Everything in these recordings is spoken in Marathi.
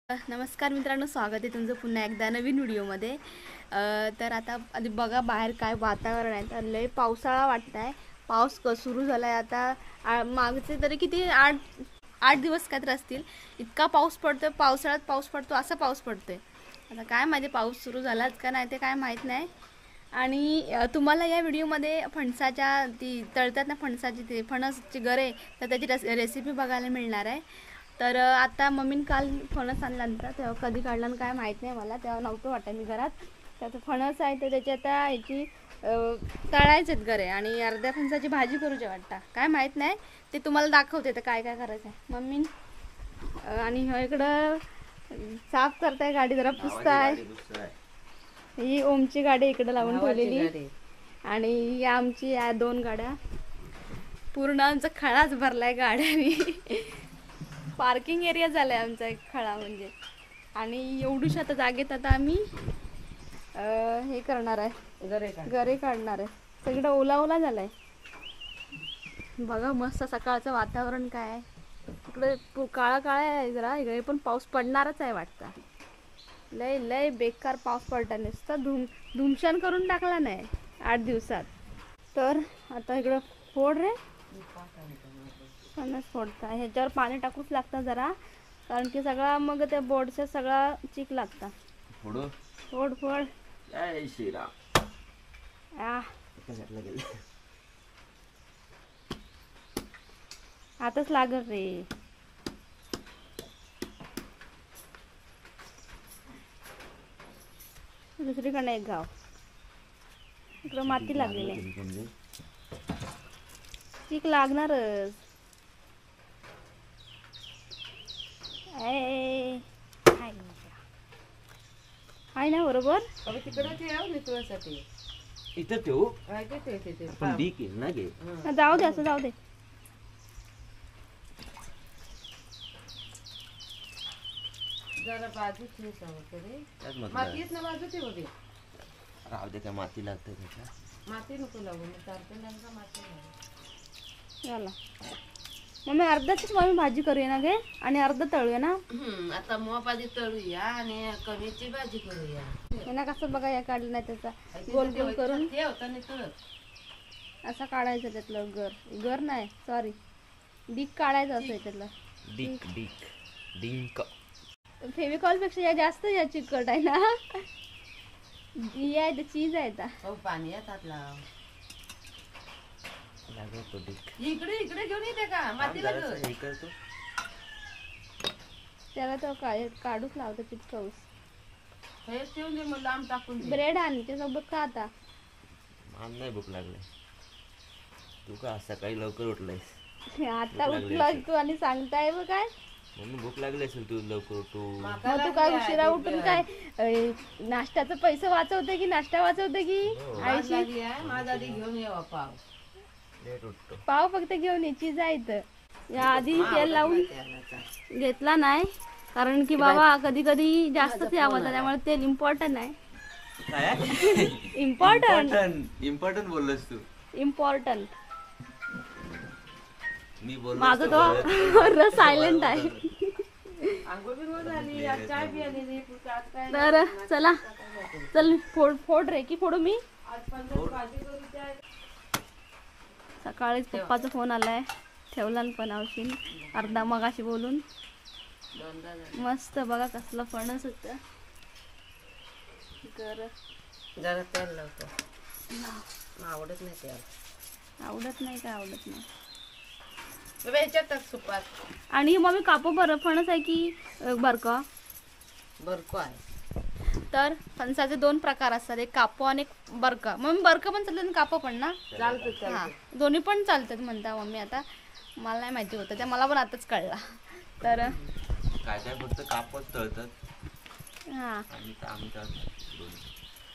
नमस्कार मित्रांनो, स्वागत आहे तुमचं पुन्हा एकदा नवीन व्हिडिओमध्ये. तर आता आधी बघा बाहेर काय वातावरण आहे. तर लय पावसाळा वाटत आहे. पाऊस सुरू झाला आहे आता. मागचे तरी किती आठ दिवस काय तर असतील. इतका पाऊस पडतो, पावसाळ्यात पाऊस पडतो, असा पाऊस पडतोय. आता काय माहिती पाऊस सुरू झालाच का नाही ते काय माहीत नाही. आणि तुम्हाला या व्हिडिओमध्ये फणसाच्या ती तळतात ना, फणसाची ते फणसची गरे, तर त्याची रेसिपी बघायला मिळणार आहे. तर आता मम्मीने काल फणस आणला नंतर तेव्हा कधी काढला काय माहीत नाही मला, तेव्हा नव्हतं वाटत मी घरात. तर फणस आहे तर त्याची आता ह्याची तळायचेत गरे आणि अर्ध्या फणसाची भाजी करूची वाटतं, काय माहीत नाही. ते तुम्हाला दाखवते तर काय काय करायचं आहे मम्मी. आणि इकडं साफ करताय, गाडी जरा पुसताय. ही ओमची गाडी इकडे लावून ठेवलेली आणि ही आमची या 2 गाड्या. पूर्ण आमचा खळाच भरलाय गाड्यानी. पार्किंग एरिया झालाय आमचा एक खळा म्हणजे. आणि एवढूशा आता जागेत आता आम्ही हे करणार आहे, गरे काढणार आहे. सगळं ओला ओला झालाय. बघा मस्त सकाळचं वातावरण काय आहे. इकडे काळा काळा आहे जरा, इकडे पण पाऊस पडणारच आहे वाटतं. लय लय बेकार पाऊस पडता, नुसता धुमशान करून टाकला नाही 8 दिवसात. तर आता इकडं फोड रे, फणस फोडता. ह्याच्यावर पाणी टाकूच लागतं जरा, कारण की सगळा मग त्या बोर्डचा सगळा चिक लागता. फोड फोड फोड. जय श्रीराम. आताच लागत रे. दुसरीकडे एक गाव, इकडं माती लागलेली, चिक लागणारच. आहे ना बरोबर. इथं ठेवू पण ढीक येईल ना घे. जाऊ दे, असं जाऊ दे. जरा बाजू राहू दे, काय माती लागते माती नको लागू. चला मम्मी, अर्धाच मम्मी भाजी करूया ना गे आणि अर्ध तळूया ना. आता मोह भाजी तळूया आणि कमीची भाजी करूया. हे ना कसं बघा, या काढलं नाही त्याचा गोल गोल करून असा काढायचं. त्यातलं गर नाही, सॉरी, डीक काढायचं असं त्यातलं. डिंक फेविकॉल पेक्षा या जास्त या चिकट आहे ना. ही आहे चीज आहे. पाणी इकडे इकडे घेऊन येते का माती लागतो त्याला तो काढूच लावतो चिटकवूस. हे ठेवून दे, मग लांब टाकून दे. ब्रेड आणि त्यासोबत का आता नाही भूक लागली. तू का सकाळी लवकर उठलायस? आता उठला तू आणि सांगताय बघ काय म्हणून भूक लागली असेल. तू लवकर उठू. मग तू काय उशिरा उठून काय नाश्त्याचं पैसे वाचवते की नाश्ता वाचवते की? आईशी माझा आधी घेऊन यावा पाव. पाव फक्त घेऊन यायची जायचं. या आधी तेल लावून घेतला नाही, कारण की बाबा कधी कधी जास्तच यावं, त्यामुळे तेल इम्पॉर्टंट आहे. इम्पॉर्टंट बोललास तू. इम्पॉर्टंट मी बोल. माझं तो सायलेंट आहे. तर चला चल, फोड रे की फोडू मी. सकाळीच पप्पाचा फोन आलाय, ठेवला पण आवशीन अर्धा मगाशी बोलून. मस्त बघा कसलं फणस होतं. जरा तेल लावतो. आवडत नाही तेल. आवडत नाही का? आवडत नाही. सुपात. आणि मग मी कापो बरं, फणस आहे की बरका? बरको आहे. तर फणसाचे 2 प्रकार असतात, एक कापो आणि एक बरका. मम्मी बरका पण चालतं, कापो पण ना चालतं. हा, दोन्ही पण चालतात म्हणता मम्मी. आता मला नाही माहिती होतं, त्या मला पण आताच कळला. तर काय काय फक्त कापच तळतात. हा, आम्ही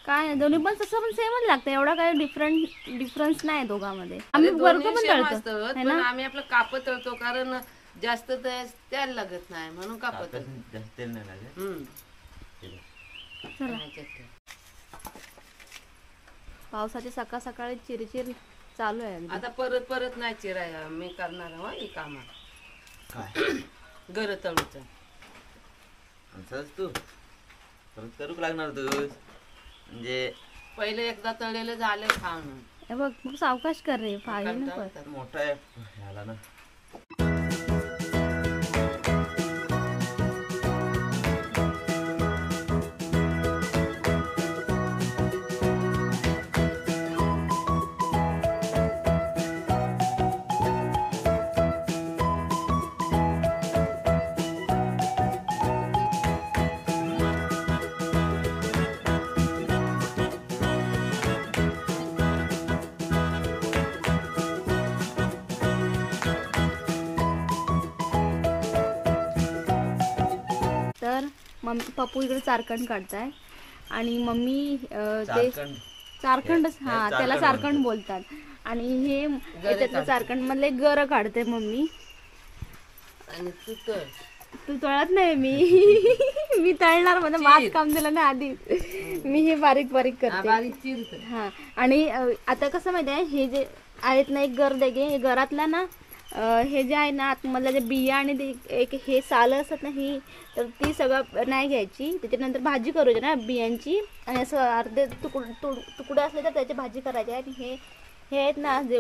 काय नाही, दोन्ही पण तसं पण सेमच लागतं. एवढा काय डिफरन्स नाही दोघांमध्ये. आम्ही बरका पण तळतो है ना. आम्ही आपलं काप तळतो कारण जास्त तेल लागत नाही म्हणून कापत. जास्त तेल नाही लागत. पावसाची सकाळ सकाळी चिरचिर चालू आहे. आता परत नाही चिराय, मी करणार ही काम. गर तळूचं असंच तू परत करूक लागणार तू म्हणजे पहिले एकदा तळलेलं झालं खाणं. हे बघ मग सावकाश कर रे, पाहिजे नको. त्यात मोठा आहे ह्याला ना. तर मम्मी पप्पू इकडे चारखंड काढताय आणि मम्मी ते चारखंड. चारखंडच, हे हा चारखंड त्याला चारखंड म्हणतात. बोलतात. आणि हे त्यातलं चारखंड मधले गर काढते मम्मी. आणि तू तळ. तू तळत नाही मी मी तळणार, मला माझ काम दिलं ना आधी. मी हे बारीक बारीक करते. बारीक चिरत. हा आणि आता कसं माहिती आहे, हे जे आहेत ना एक गर देगे, हे घरातला ना हे जे आहे ना आतमधलं जे बिया आणि ते एक हे सालं असतात ना ही, तर ती सगळं नाही घ्यायची. त्याच्यानंतर भाजी करायची ना बियांची, आणि असं अर्धे तुकडे असले तर त्याची भाजी करायची. आणि हे आहेत ना जे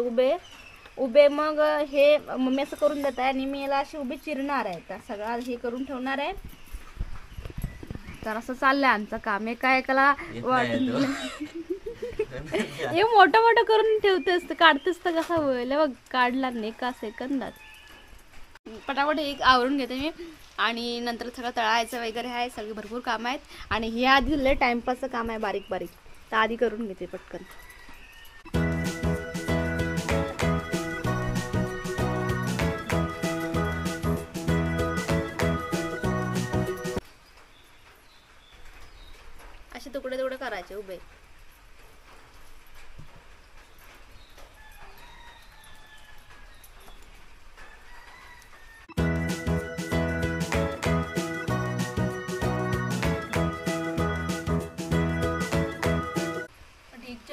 उभे मग हे मम्मी असं करून देत आहे आणि मी याला अशी उभी चिरणार आहे. तर सगळं हे करून ठेवणार आहे. तर असं चाललंय आमचं काम. एका एकाला हे मोठं मोठं करून ठेवतेस, काढतेस तर कसा होईल बघ. काढला नाही एका सेकंदात. पटापट एक आवरून घेते मी आणि नंतर सगळं तळायचं वगैरे आहे. सगळे भरपूर काम आहेत आणि हे आधी लय टाइमपासचं काम आहे बारीक बारीक, तर आधी करून घेते पटकन. असे तुकडे तुकडे करायचे उभे.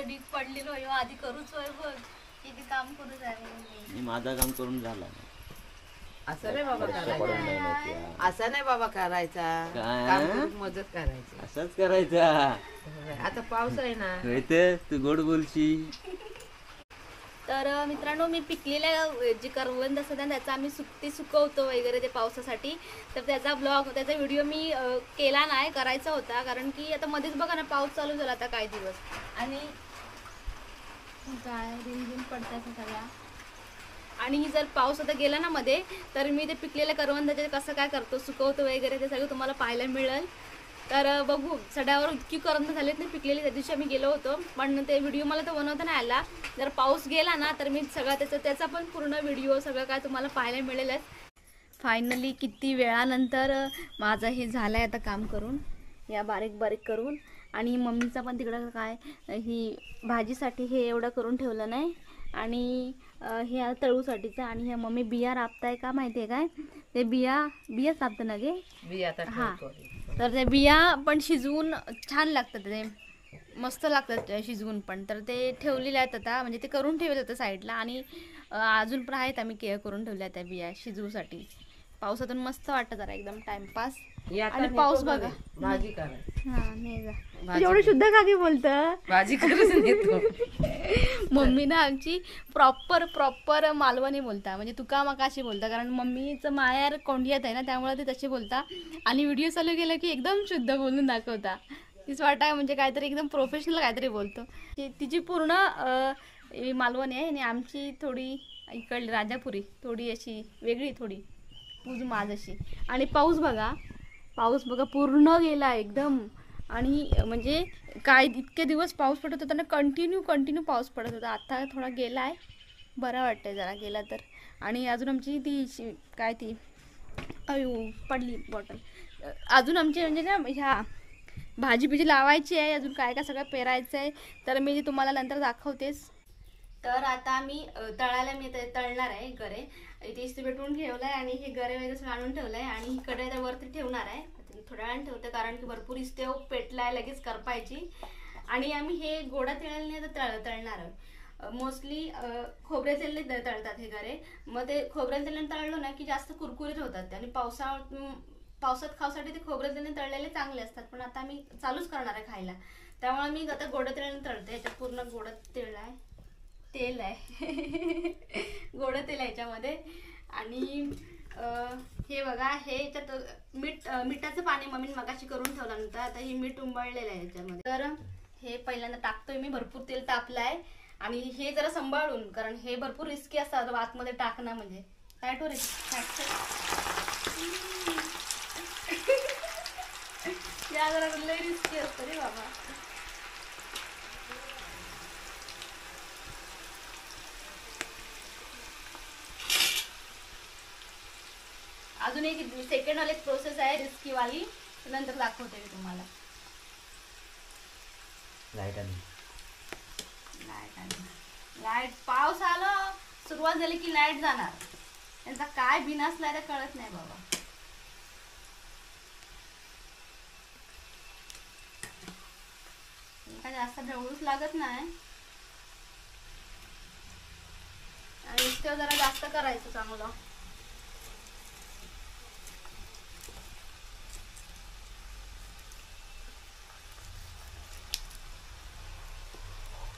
ढीक पडलेलो आधी करूच होय बघ, किती काम करू जाय. मी माझं काम करून झाला. असं नाही बाबा करायचा, असं नाही बाबा करायचा. काय? काम करून मदत करायची. असंच करायचा. आता पाऊस आहे ना. तू गोड बोलशी. तर मित्रांनो, मी पिकलेल्या जे करवंद असतात ना त्याचा आम्ही सुकवतो वगैरे ते पावसासाठी. तर त्याचा व्हिडिओ मी केला नाही, करायचा होता. कारण की आता मध्येच बघा ना पाऊस चालू झाला आता काही दिवस, आणि काय रिमझिम पडतात सगळ्या. आणि जर पाऊस आता गेला ना मध्ये, तर मी ते पिकलेल्या करवंदाचे कसं काय करतो, सुकवतो वगैरे, ते सगळं तुम्हाला पाहायला मिळेल. तर बघू, सड्यावर इतकी करवंद झालीत नाही पिकलेली. त्या दिवशी आम्ही गेलो होतो, पण ते व्हिडिओ मला तर बनवता नाही आला. जर पाऊस गेला ना तर मी सगळं त्याचा पण पूर्ण व्हिडिओ सगळं काय तुम्हाला पाहायला मिळेलच. फायनली किती वेळानंतर माझं हे झालं आहे आता काम करून, या बारीक बारीक करून. आणि मम्मीचा पण तिकडं काय ही भाजीसाठी हे एवढं करून ठेवलं नाही. आणि हे आता तळूसाठीचं. आणि ह्या मम्मी बिया राबताय का माहिती आहे काय, ते बियाच राबतं ना गे. हां, तर ते बिया पण शिजवून छान लागतात, ते मस्त लागतात शिजवून पण. तर ते ठेवलेले आहेत आता, म्हणजे ते करून ठेवले होते साईडला. आणि अजून पण आहेत, आम्ही करून ठेवल्या त्या बिया शिजवूसाठी. पावसातून मस्त वाटतं जरा एकदम टाइमपास. आणि पाऊस बघा, भाजी करायची. हा नाही जा एवढं शुद्ध काकी बोलतं भाजी करून घेतो. मम्मी ना आमची प्रॉपर मालवणी बोलता, म्हणजे तुका मका अशी बोलता. कारण मम्मीचं मायार कोंडियात आहे ना, त्यामुळे ते तसे बोलता. आणि व्हिडिओ चालू केला की एकदम शुद्ध बोलून दाखवता. तीच वाटाय म्हणजे काहीतरी एकदम प्रोफेशनल काहीतरी बोलतो. तिची पूर्ण मालवणी आहे आणि आमची थोडी इकडली राजापुरी, थोडी अशी वेगळी, थोडी पूज माझ अशी. आणि पाऊस बघा पूर्ण गेला एकदम. आणि म्हणजे काय इतके दिवस पाऊस पडत होता ना, कंटिन्यू पाऊस पडत होता. आता थोडा गेला आहे, बरं वाटतंय जरा गेला तर. आणि अजून आमची ती काय ती पडली बॉटल. अजून आमची म्हणजे ना ह्या भाजी लावायची आहे, अजून काय काय सगळं पेरायचं आहे. तर मी तुम्हाला नंतर दाखवतेच. तर आता मी तळायला तळणार आहे गरे. इथे इस्त्री पेटवून ठेवलाय आणि हे गरे वगैरे सगळं आणून ठेवलंय. आणि ही कढई वरती ठेवणार आहे, थोड्या वेळाने ठेवते कारण की भरपूर इस्तेव पेटलाय, लगेच करपायची. आणि आम्ही हे गोडा तेलाने तळणार आहोत. मोस्टली खोबऱ्या तेलाने तळतात हे गरे. मग ते खोबऱ्या तेलाने तळलो ना की जास्त कुरकुरीत होतात ते. आणि पावसात खाऊसाठी ते खोबरं तेलाने तळलेले चांगले असतात, पण आता मी चालूच करणार आहे खायला, त्यामुळे मी आता गोड तेलाने तळते. याच्यात पूर्ण गोड तेल आहे, गोड तेल आहे याच्यामध्ये. आणि हे बघा, हे याच्यात मिठाचं पाणी मम्मीने मगाशी करून ठेवलं नंतर, आता हे मीठ उंबळलेलं आहे याच्यामध्ये. तर हे पहिल्यांदा टाकतोय मी, भरपूर तेल तापलंय. आणि हे जरा सांभाळून, कारण हे भरपूर रिस्की असतात आतमध्ये टाकणं, म्हणजे काय टो रे या जरा लय रिस्की असतं रे बाबा. अजून एक सेकंड वाली प्रोसेस आहे रिस्की वाली, नंतर दाखवते मी तुम्हाला. लाईट पाऊस आलो सुरुवात झाली की लाईट जाणार. त्यांचा काय बिनासलाय ते कळत नाही बाबा. काय जास्त ढवळूच लागत नाही, आणि इथे जरा जास्त करायचं चांगलं.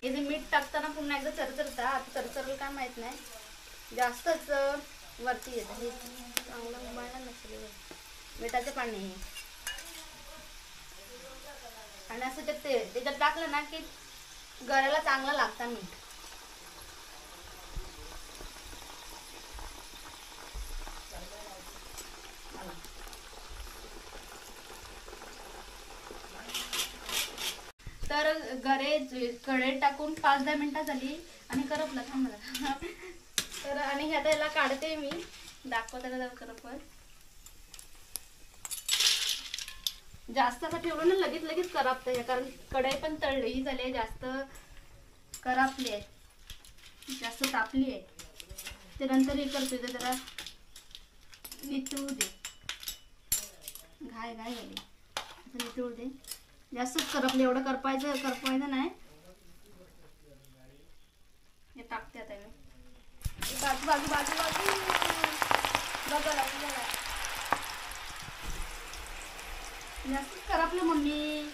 हे जे मीठ टाकताना पुन्हा एकदा चरचरता, आता चरचरलं काय माहित नाही, जास्तच वरती येतं. हे चांगलं उबाळणार नसेल, मिठाचं पाणी आहे. आणि असं त्याच्यात टाकलं ना की गळ्याला चांगलं लागतं मीठ. तर कढई टाकून 5-10 मिनिटं झाली आणि करपलं थांबला. तर आणि हे आता याला काढते मी, दाखवते जरा करपत. जास्त आता ठेवलं ना लगेच करपतंय, कारण कढई पण तळली झाली, जास्त करपली आहे, जास्त तापली आहे. ते नंतर हे करते, ते जरा नितळू दे, घाय झाली, असं नितळू दे. जास्तच करपले, एवढं करपायचं नाही. हे टाकते आता मी बाजू बघा जास्त करपलं मम्मी.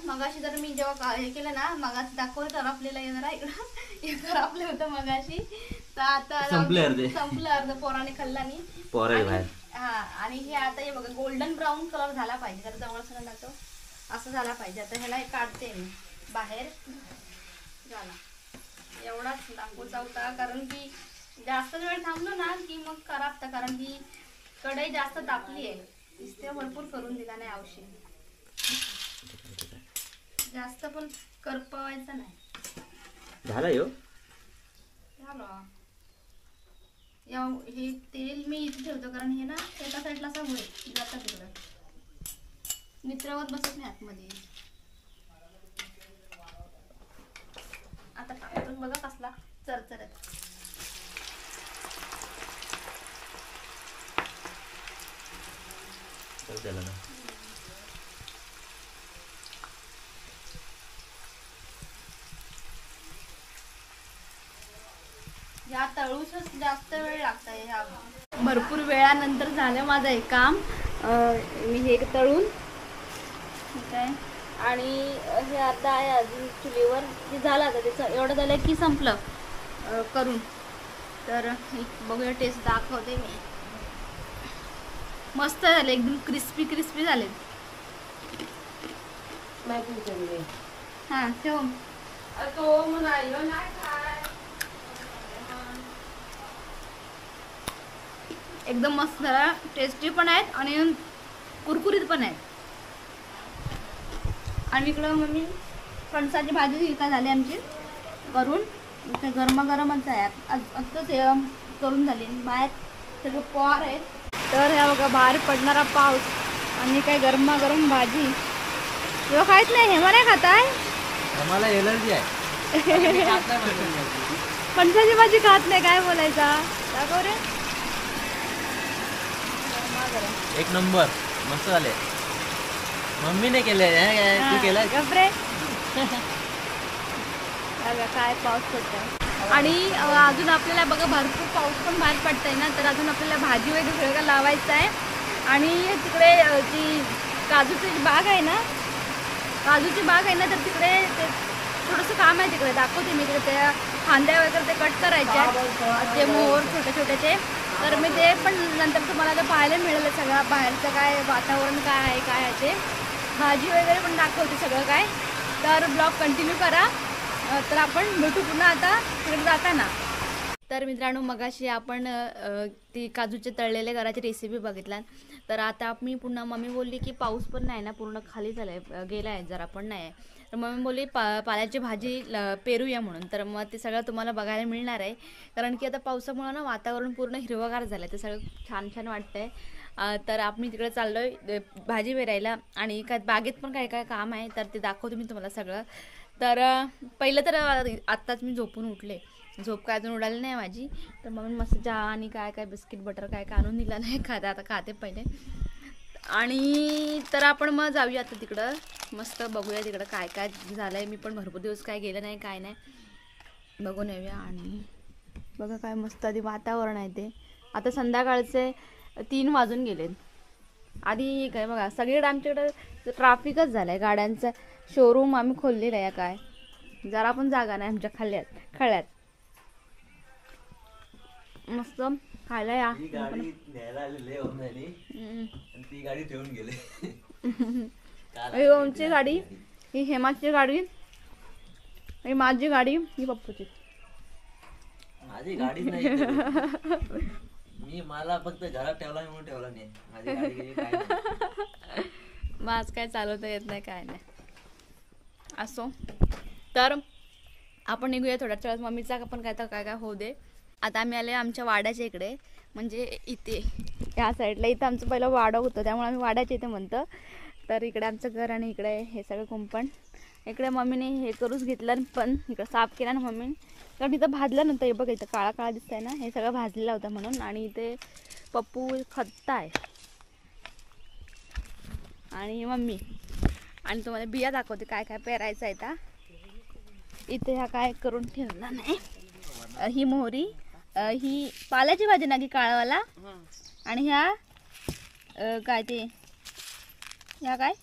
मगाशी जर मी जेव्हा हे केलं ना, मगाशी दाखवलं करपलेलं आहे जरा, इकडं हे करपलं होतं मगाशी. तर आता संपलं अर्ध पोराने खाल्ला नाही. हा, आणि हे आता हे बघा गोल्डन ब्राऊन कलर झाला पाहिजे, तर जवळ सगळं लागतो असं झाला पाहिजे. आता ह्याला काढते मी बाहेर. झाला एवढाच दाखवचा होता, कारण की जास्त वेळ थांबलो ना की मग खराबतं, कारण की कढई जास्त तापली आहे. इथे भरपूर करून दिला नाही औषध, जास्त पण करपवायचं नाही. झालं हे तेल मी इथे ठेवतो, कारण हे ना एका साईडला असं होईल, जातं तिकडं नित्रवत बसत नाही आतमध्ये. आता टाकून बघा कसला चरचरत. या तळूसच जास्त वेळ लागतंय. ह्या भरपूर वेळानंतर झालं माझं हे काम. मी हे तळून ठीक आहे, आणि हे आता आहे अजून चुलीवर. हे झालं आता, त्याचं एवढं झालं की संपलं करून. तर बघूया, टेस्ट दाखवते मी. मस्त झाले, एकदम क्रिस्पी झाले. हां ठेव. तो म्हणायो नाही काय, एकदम मस्त झाला, टेस्टी पण आहेत आणि कुरकुरीत पण आहेत. आणि इकडं मम्मी फणसाची भाजी का झाली आमची करून, ते गरमागरमच आहे. आत्ताच करून झाली. बाहेर सगळं पोर आहेत. तर ह्या बघा बाहेर पडणारा पाऊस आणि काय गरमागरम भाजी. तुला खायच नाही, हेमा नाही खात आहे, आम्हाला एलर्जी आहे. फणसाची भाजी खात नाही, काय बोलायचा. दाखव रे. एक नंबर मस्त झाले. मम्मीने केले, तू केलं गपरे. काय पाऊस पडतोय. आणि अजून आपल्याला बघा भरपूर पाऊस पण बाहेर पडतंय ना, तर अजून आपल्याला भाजी वगैरे सगळं लावायचं आहे. आणि तिकडे जी काजूची बाग आहे ना, तर तिकडे ते थोडंसं काम आहे, तिकडे दाखवते मी. तिकडे त्या फांद्या वगैरे ते कट करायच्या, ते मोहर छोटे छोटे ते. तर मी ते पण नंतर तुम्हाला ते पाहायला मिळेल सगळं बाहेरचं काय वातावरण काय आहे ते. भाजी वगैरे पण दाखवते सगळं काय. तर ब्लॉग कंटिन्यू करा. तर आपण भेटू पुन्हा आता तिकडे जाताना. तर मित्रांनो, मगाशी आपण ती काजूचे तळलेले करायची रेसिपी बघितला. तर आता मी पुन्हा मम्मी बोलली की पाऊस पण नाही ना, पूर्ण खाली झालाय, गेलाय जरा पण नाही. तर मम्मी बोलली पाल्याची भाजी पेरूया म्हणून. तर मग ते सगळं तुम्हाला बघायला मिळणार आहे, कारण की आता पावसामुळं ना वातावरण पूर्ण हिरवगार झालं आहे. ते सगळं छान छान वाटतंय. तर आम्ही तिकडे चाललोय भाजी पेरायला. आणि काय बागेत पण काय काय काम आहे, तर ते दाखवते मी तुम्हाला सगळं. तर पहिलं तर आत्ताच मी झोपून उठले, झोप काय अजून उडाली नाही माझी. तर मग मस्त चहा आणि काय काय बिस्किट बटर काय काय आणून दिला नाही, आता खाते पहिले. आणि तर आपण मग जाऊया आता तिकडं, मस्त बघूया तिकडं काय काय झालं आहे. मी पण भरपूर दिवस काय गेलं नाही, काय नाही, बघून येऊया. आणि बघा काय मस्त आधी वातावरण आहे ते. आता संध्याकाळचे 3 वाजून गेले. आधी काय बघा सगळीकडे आमच्याकडं ट्राफिकच झालं आहे गाड्यांचं. शोरूम आम्ही खोललेलं आहे काय, जरा पण जागा नाही आमच्या खळ्यात. मस्त खायला या. ती गाडी न्यायला आलेले ओमनी, आणि ती गाडी ठेवून गेले. ही ओमची गाडी, ही हेमाची गाडी, ही माझी गाडी, ही पप्पूची. माझी गाडीच नाही. मी मला फक्त घरात ठेवला म्हणून ठेवला नाही. माझी गाडी काय नाही. माझ काय चालवता येत नाही, काय नाही. असो, तर आपण निघूया थोड्या वेळात. मम्मीचा पण काय काय होऊ दे. आता आम्ही आले आमच्या वाड्याच्या इकडे, म्हणजे इथे या साईडला. इथं आमचं पहिलं वाडा होतं, त्यामुळे आम्ही वाड्याच्या इथे म्हणतो. तर इकडे आमचं घर आणि इकडे हे सगळं कुंपण. इकडे मम्मीने हे करूच घेतलं, पण इकडं साफ केला ना मम्मीने, कारण इथं भाजलं नव्हतं. हे बघा इथं काळा काळा दिसतंय ना, हे सगळं भाजलेलं होतं म्हणून. आणि इथे पप्पू खत्ता आहे आणि मम्मी. आणि तुम्हाला बिया दाखवते काय काय पेरायचं आहे. आता इथे ह्या काय करून ठेवला नाही. ही मोहरी, ही पाल्याची भाजी ना की काळावाला. आणि ह्या काय ते, ह्या काय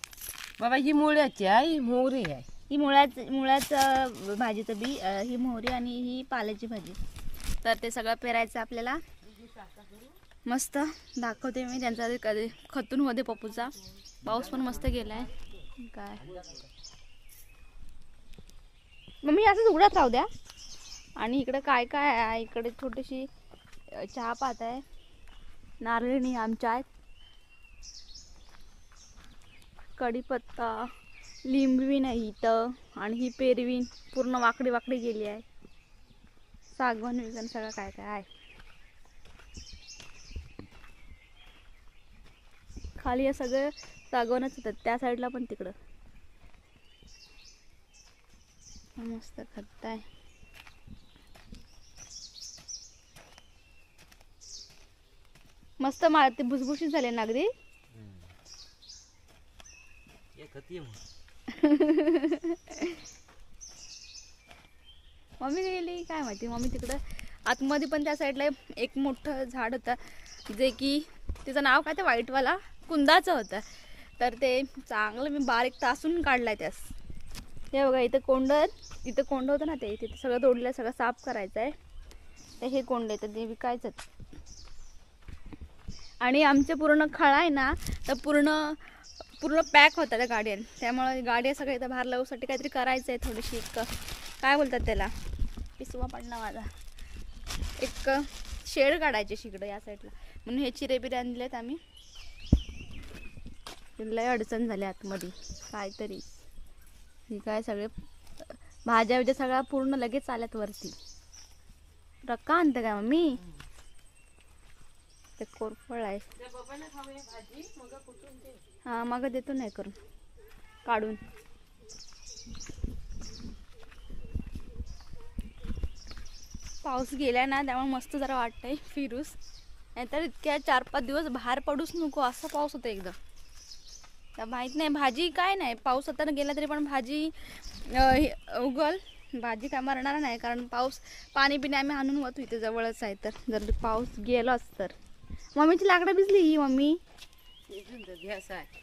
बाबा, ही मुळ्याची आहे, ही मोहरी आहे. ही मुळ्याचं भाजीचं बी, ही मोहरी आणि ही पाल्याची भाजी. तर ते सगळं पेरायचं आपल्याला. मस्त दाखवते मी. त्यांचा कधी खतून होते पप्पूचा. पाऊस पण मस्त गेलाय. काय मम्मी असंच उघडत राहू द्या. आणि इकडे काय काय आहे, इकडे छोटीशी चहा पात आहे, नारळी आमच्या आहेत, कढीपत्ता, लिंबवीन आहे इथं. आणि ही पेरवीन पूर्ण वाकडी वाकडी गेली आहे. सागवान विगण सगळं काय काय आहे. खाली हे सगळं सागवानच होतं, त्या साईडला पण तिकडं मस्त खत आहे. मस्त माती भुसभुशीत झाले ना अगदी. मम्मी गेली काय माहिती. मम्मी तिकडं आतमध्ये पण त्या साईडला एक मोठं झाड होतं, जे की त्याचं नाव काय ते व्हाईटवाला कुंदाचं होतं. तर ते चांगलं मी बारीक तासून काढलाय त्यास. हे बघा इथं कोंड होतं ना, ते तिथे सगळं तोडलं, सगळं साफ करायचं आहे. तर हे कोंड येतं ते विकायचं. आणि आमचे पूर्ण खळा आहे ना, तर पूर्ण पॅक होता त्या गाड्यान. त्यामुळे गाड्या सगळ्या इथं बाहेर लावूसाठी काहीतरी करायचं आहे. थोडीशी एक काय बोलतात त्याला, पिसवा पडला माझा. एक शेड काढायचे शिकडं या साईडला, म्हणून हे चिरे बिरे आणलेत आम्ही. लय अडचण झाली आतमध्ये काहीतरी. हे काय सगळे भाज्या बिज्या सगळ्या पूर्ण लगेच आल्यात वरती. रक्का आणतं काय मम्मी, ते कोरफळ आहे. हा मग देतो नाही करून काढून. पाऊस गेलाय ना, त्यामुळे मस्त जरा वाटतंय फिरूस. नाहीतर इतक्या 4-5 दिवस बाहेर पडूच नको असा पाऊस होता एकदम. तर माहीत नाही भाजी काय नाही, पाऊस आता गेला तरी पण भाजी उगल भाजी काय मरणार नाही, कारण पाणी पिणे आम्ही आणून होतो इथे जवळच आहे. तर जर पाऊस गेलाच तर मम्मीची लाकडं भिजली ही मम्मी. गॅस आहे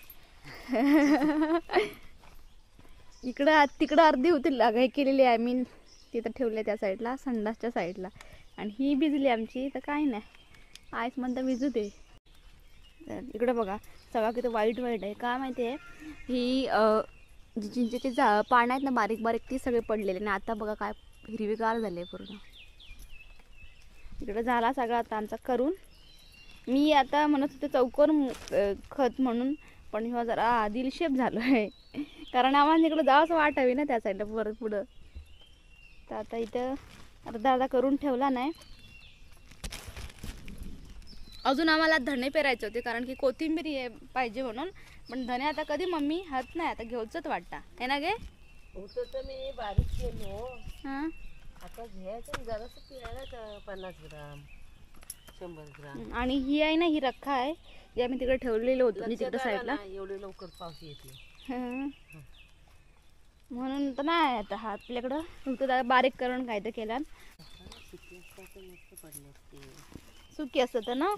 इकडं तिकडं अर्धी होती हे केलेली आहे मी तिथं ठेवले त्या साईडला, संडासच्या साईडला. आणि ही भिजली आमची तर काही नाही, आईस म्हणता भिजू दे. तर इकडं बघा सगळं किती वाईट वाईट आहे. काय माहिती आहे, ही जी चिंचेची पानं आहेत ना बारीक बारीक ती सगळे पडलेले आणि आता बघा काय हिरवीगार झाले पूर्ण. इकडं झाला सगळा आता आमचा करून. मी आता म्हणत होते चौकोर खत म्हणून, पण ह्यो जरा दिलशेप झालो आहे, कारण आम्हाला इकडं जावंच वाट हवी ना त्या साईडला परत पुढं. तर आता इथं अर्धा अर्धा करून ठेवला नाही. अजून आम्हाला धणे पेरायचे होते, कारण की कोथिंबीर पाहिजे म्हणून. पण धणे आता कधी मम्मी हात नाही, आता घेऊचंच वाटता है ना गे. होतं तर मी बारीक केलो. हां आता घ्यायचं जरासं पिळायला 50 ग्राम 100 ग्राम. आणि ही आहे ना ही रख्खा आहे, जी आम्ही तिकडे ठेवलेलं होतं म्हणजे तिकडे लक्षात आलं साईडला. ना, एवढे लवकर पाऊस येते. हं. म्हणून तर नाही आता हा आपल्याकडं फक्त बारीक करून काय तर केला. सुकी असतात मस्त पडले ते. सुकी असतं तर ना.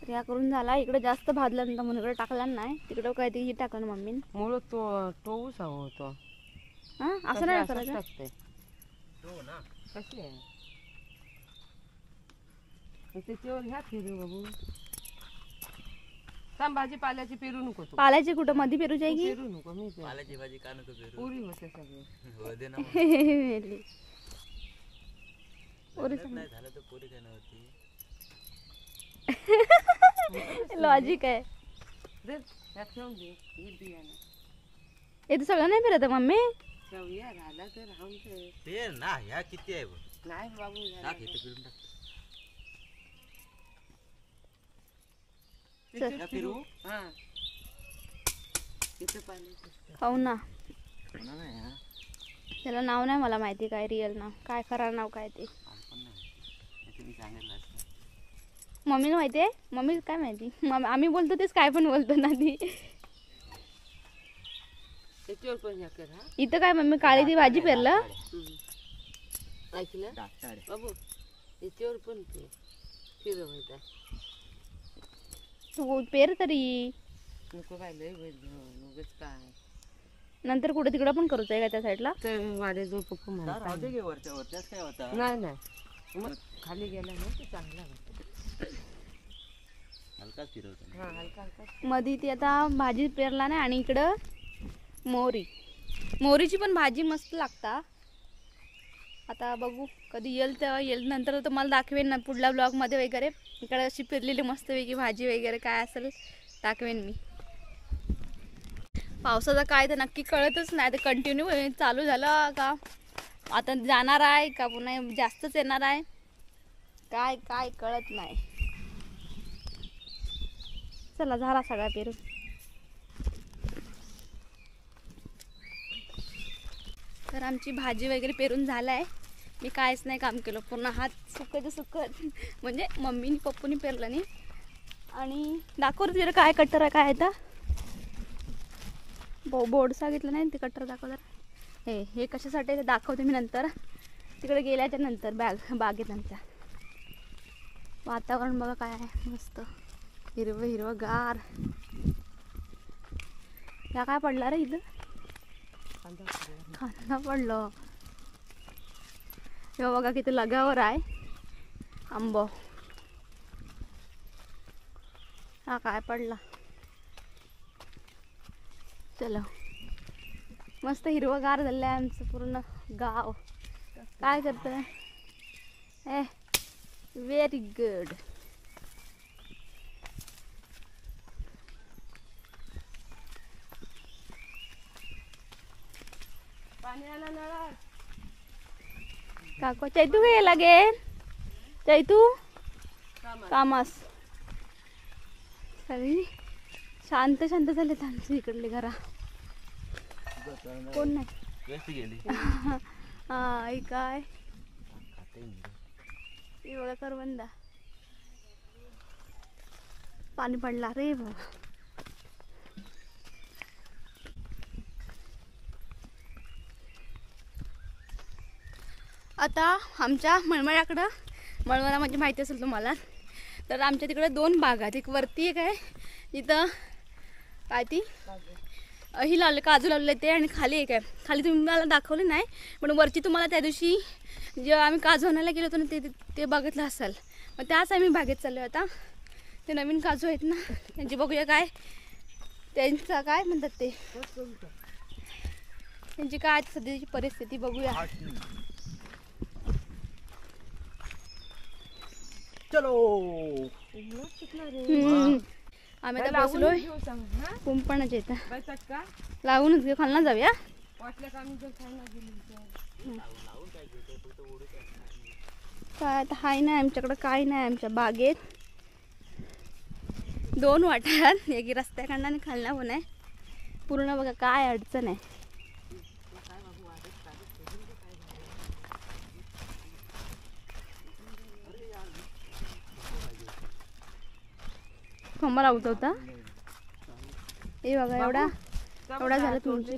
तर या करून झाला. इकडे जास्त भाजला नंतर म्हणून इकडे टाकला नाही, तिकडं काय ते ही टाकलं मम्मी. मुळ तो ऊस हवं होतो. हां असं नाही करायचं. टाकते कसले त्याच्यावर ह्या फिरू बाबू. सांग भाजीपाल्याची पेरू नको तू. पालायची कुठं मध्ये पेरूची आहे की पेरू नको मी ते पाल्याची भाजी का नको पेरू? पुरी होते सगळे. हो दे ना. मेली. नाही झालं तर पोरी काय नव्हती. लॉजिक आहे. दे ह्यात ठेवून दे ही बियाणं. हे तर सगळं नाही फिरत मम्मी. ठेवूया झाला तर राहून ते. पेर ना ह्या किती आहे बघ. नाही बाबू झाला टाक इथं पिळून टाक. त्याच्यात फिरू? हां इथं पाणी हो ना. होणार नाही हा. त्याला नाव नाही मला माहिती, काय रिअल नाव काय, खरा नाव काय ते आपण नाही मी सांगितलं असतं. मम्मीला माहिती आहे. मम्मी काय माहिती, आम्ही बोलतो तेच काय पण बोलतो ना ती. त्याच्यावर पण ह्या कर हा. इथं काय मम्मी काळी ती भाजी पेरलं. ऐकलं दाताळे. बाबू याच्यावर पण ते फिरवायचा. तू पेर तरी नको काय लय उगाच काय. नंतर कुठे तिकडं पण करूच आहे का त्या साईडला. तर वाड्याजवळ पप्पा राहू म्हणतात दे गे वरच्या वरच्याच काय होता. नाही नाही मग खाली गेला ना ते चांगला होता. हलकाच फिरवतो. हा हलका हलका. मध्ये ती आता भाजी पेरला नाही. आणि इकडं मोहरीची पण भाजी मस्त लागता. आता बघू कधी येईल तेव्हा येईल, नंतर तुम्हाला दाखवेन ना पुढल्या ब्लॉगमध्ये वगैरे. इकडे अशी पेरलेली मस्त वेगळी भाजी वगैरे काय असेल दाखवेन मी. पावसाचं काय तर नक्की कळतच नाही. ते कंटिन्यू चालू झालं का आता जाणार आहे का पुन्हा जास्तच येणार आहे काय काय कळत नाही. चला झाला सगळा पेरून. तर आमची भाजी वगैरे पेरून झाला आहे. मी काहीच नाही काम केलं, पूर्ण हात सुकत सुकत म्हणजे मम्मीनी पप्पूनी पेरलं नाही. आणि दाखवत तिकडे काय कट्टर आहे काय आहे बोर्ड सांगितलं नाही ते कट्टर दाखवतात. हे कशासाठी ते दाखवते मी नंतर, तिकडे गेल्याच्या नंतर बागेत आमच्या. वातावरण बघा काय आहे मस्त हिरवं हिरवं गार. या काय पडला रे इथं, कांदा पडलं. हे बघा किती लगावर आहे आंब. हा काय पडला. चलो मस्त हिरवगार झालं आहे आमचं पूर्ण गाव. काय करतोय व्हेरी गुड. पाणी आलं नळात. काको चैतू काय लागेल. चैतू कामास सगळी शांत शांत झाले आमच्या इकडले घरा. कोण नाही गेली. हा काय बघा करवंदा पाणी पडला रे बाबा. आता आमच्या मळमळ्याकडं, मळमळा म्हणजे माहिती असेल तुम्हाला, तर आमच्या तिकडे 2 बाग आहेत. एक वरती एक आहे जिथं काय ती ही लावले काजू लावले ते, आणि खाली एक आहे. खाली तुम्ही मला दाखवले नाही, पण वरची तुम्हाला त्या दिवशी जेव्हा आम्ही काजू आणायला गेलो होतो ना ते बघितलं असेल. मग त्याच आम्ही बागेत चाललो आता. ते नवीन काजू आहेत ना त्यांची बघूया काय त्यांचा काय म्हणतात ते, त्यांची काय सध्याची परिस्थिती बघूया. चलो आम्ही आता बसलोय कुंपणाच्या इथं. लावूनच घेऊ, खालना जाऊया. काय आता हाय नाही आमच्याकडं, काय नाही आमच्या बागेत. 2 वाटा आहेत, एक रस्त्याकडनं आणि खालना पण आहे. पूर्ण बघा काय अडचण आहे. खंबा लावत होता हे बघा. एवढा झाला तुमचे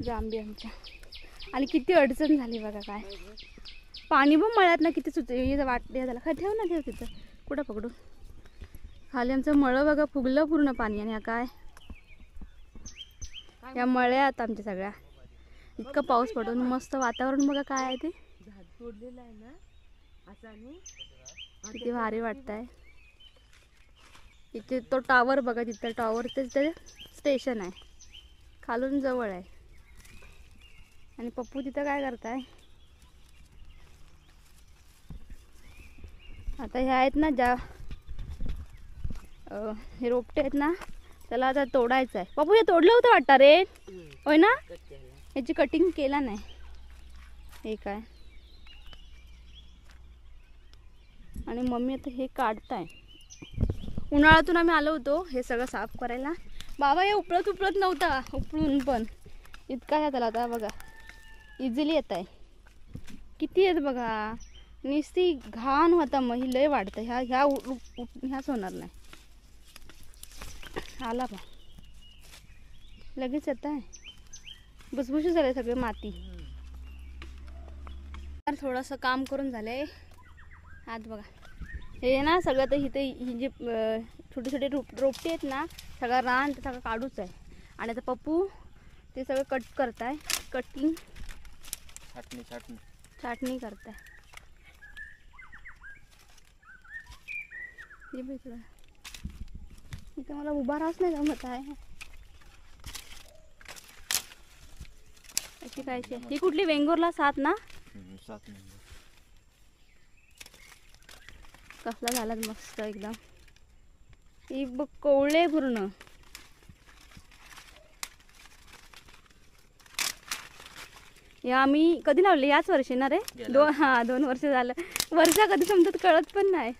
जांबी आमच्या. आणि किती अडचण झाली बघा. काय पाणी पण मळ्यात ना किती वाटले झाला. काय ठेव ना, ठेव तिथं, कुठं पकडू. खाली आमचं मळं बघा फुगलं पूर्ण पाणी. आणि काय या मळ्यात आमच्या सगळ्या इतकं पाऊस पडून मस्त वातावरण बघा काय आहे ते. किती भारी वाटतंय. इथे तो टावर बघा, तिथं टावर ते स्टेशन आहे, खालून जवळ आहे. आणि पप्पू तिथं काय करताय. आता हे आहेत ना ज्या हे रोपटे आहेत ना, त्याला आता तोडायचं आहे. पप्पू हे तोडलं होतं वाटतं रे, होय ना. याची कटिंग केला नाही. हे काय आणि मम्मी आता हे काढताय. उन्हाळ्यातून आम्ही आलो होतो हे सगळं साफ करायला. बाबा हे उपळत नव्हता, उपळून पण इतका ह्या त्याला आता बघा इझिली येत आहे. किती येत बघा. नुसती घाण होता, मग ही लय वाढतं. ह्याच होणार नाही. आला बा लगेच येत आहे. भुसभुशी झाले सगळे माती. थोडंसं काम करून झालंय आज बघा. हे ना सगळं तर इथे ही जे छोटे छोटे रोपटे आहेत ना, सगळं रान ते सगळं काढूच आहे. आणि आता पप्पू ते सगळं कट करताय. कटिंग छाटणी करताय. इथं मला उभा राहत नाही जमत आहे. अशी काय ही कुठली वेंगुर्ला 7 ना. 7 कसला झाला मस्त एकदम. ही बघ कोवळे पूर्ण. हे आम्ही कधी लावले याच वर्षी ना रे. 2 वर्ष झालं. वर्ष कधी समजत कळत पण नाही.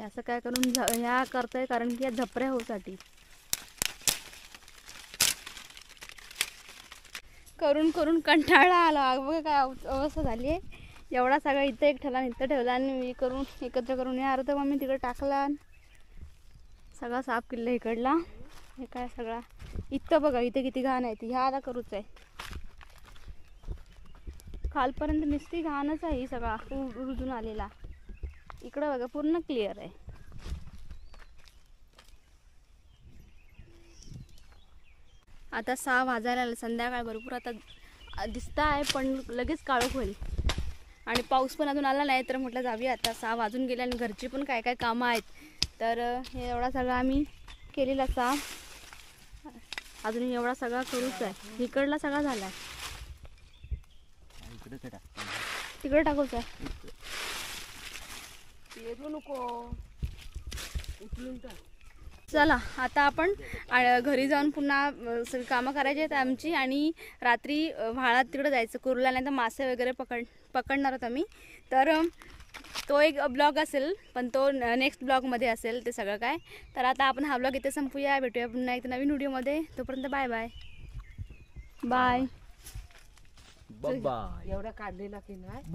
असं काय करून ह्या करतोय कारण की या झपऱ्या होसाठी. करून करून कंटाळा आला बघा काय अवस्था झाली आहे. एवढा सगळा इथं एक ठेवला इथं ठेवला आणि मी करून एकत्र करून या अर्ध मम्मी तिकडे टाकला. सगळा साफ केला इकडला. हे काय सगळा इथं बघा इथे किती घाण आहे ती. ह्या आता करूच आहे. खालपर्यंत नुसती घाणच आहे ही सगळा रुजून आलेला. इकडं बघा पूर्ण क्लिअर आहे. आता 6 वाजायला आले. संध्याकाळ भरपूर आता दिसत आहे पण लगेच काळोख होईल. आणि पाऊस पण अजून आला नाही तर म्हटलं जाऊया आता. 6 वाजून गेले आणि घरची पण काय काय कामं आहेत. तर हे एवढा सगळा आम्ही केलेला साफ. अजून एवढा सगळा करूच आहे. इकडला सगळा झाला. तिकडे टाकूच आहे. चला आता आपण घरी जाऊन पुन्हा सगळी कामं करायची आहेत आमची. आणि रात्री व्हाळात तिकडे जायचं कुर्ला, नाही तर मासे वगैरे पकडणार आहोत आम्ही. तर तो एक ब्लॉग असेल पण तो नेक्स्ट ब्लॉगमध्ये असेल ते सगळं काय. तर आता आपण हा ब्लॉग इथे संपूया. भेटूया पुन्हा एक नवीन व्हिडिओमध्ये. तोपर्यंत बाय बाय बाय. बाय एवढा काढलेला की नाही